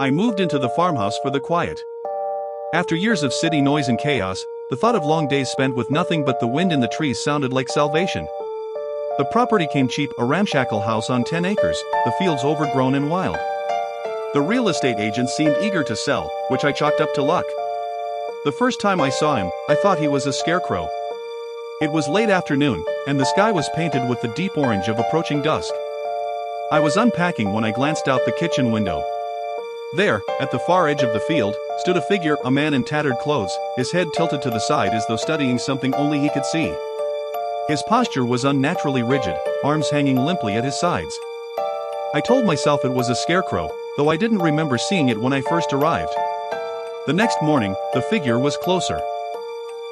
I moved into the farmhouse for the quiet. After years of city noise and chaos, the thought of long days spent with nothing but the wind in the trees sounded like salvation. The property came cheap, a ramshackle house on 10 acres, the fields overgrown and wild. The real estate agent seemed eager to sell, which I chalked up to luck. The first time I saw him, I thought he was a scarecrow. It was late afternoon, and the sky was painted with the deep orange of approaching dusk. I was unpacking when I glanced out the kitchen window. There, at the far edge of the field, stood a figure, a man in tattered clothes, his head tilted to the side as though studying something only he could see. His posture was unnaturally rigid, arms hanging limply at his sides. I told myself it was a scarecrow, though I didn't remember seeing it when I first arrived. The next morning, the figure was closer.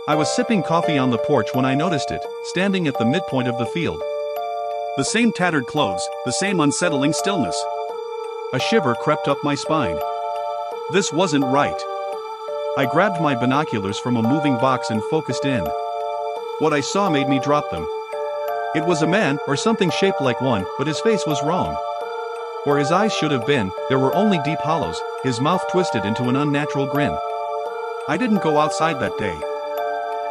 I was sipping coffee on the porch when I noticed it, standing at the midpoint of the field. The same tattered clothes, the same unsettling stillness. A shiver crept up my spine. This wasn't right. I grabbed my binoculars from a moving box and focused in. What I saw made me drop them. It was a man, or something shaped like one, but his face was wrong. Where his eyes should have been, there were only deep hollows, his mouth twisted into an unnatural grin. I didn't go outside that day.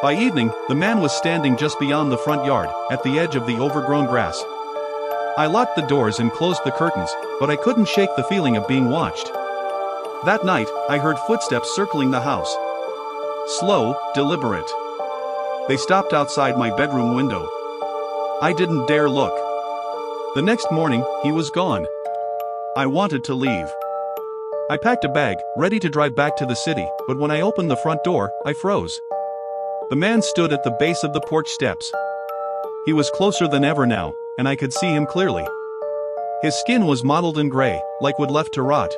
By evening, the man was standing just beyond the front yard, at the edge of the overgrown grass. I locked the doors and closed the curtains, but I couldn't shake the feeling of being watched. That night, I heard footsteps circling the house. Slow, deliberate. They stopped outside my bedroom window. I didn't dare look. The next morning, he was gone. I wanted to leave. I packed a bag, ready to drive back to the city, but when I opened the front door, I froze. The man stood at the base of the porch steps. He was closer than ever now, and I could see him clearly. His skin was mottled and gray, like wood left to rot.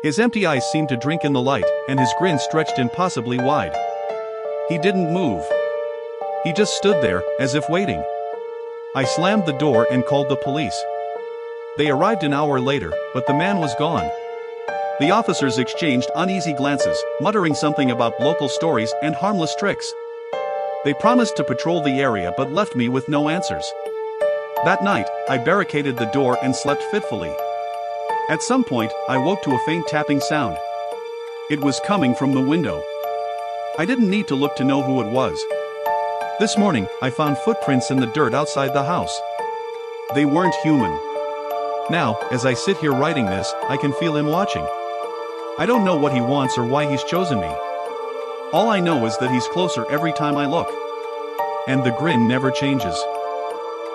His empty eyes seemed to drink in the light, and his grin stretched impossibly wide. He didn't move. He just stood there, as if waiting. I slammed the door and called the police. They arrived an hour later, but the man was gone. The officers exchanged uneasy glances, muttering something about local stories and harmless tricks. They promised to patrol the area but left me with no answers. That night, I barricaded the door and slept fitfully. At some point, I woke to a faint tapping sound. It was coming from the window. I didn't need to look to know who it was. This morning, I found footprints in the dirt outside the house. They weren't human. Now, as I sit here writing this, I can feel him watching. I don't know what he wants or why he's chosen me. All I know is that he's closer every time I look. And the grin never changes.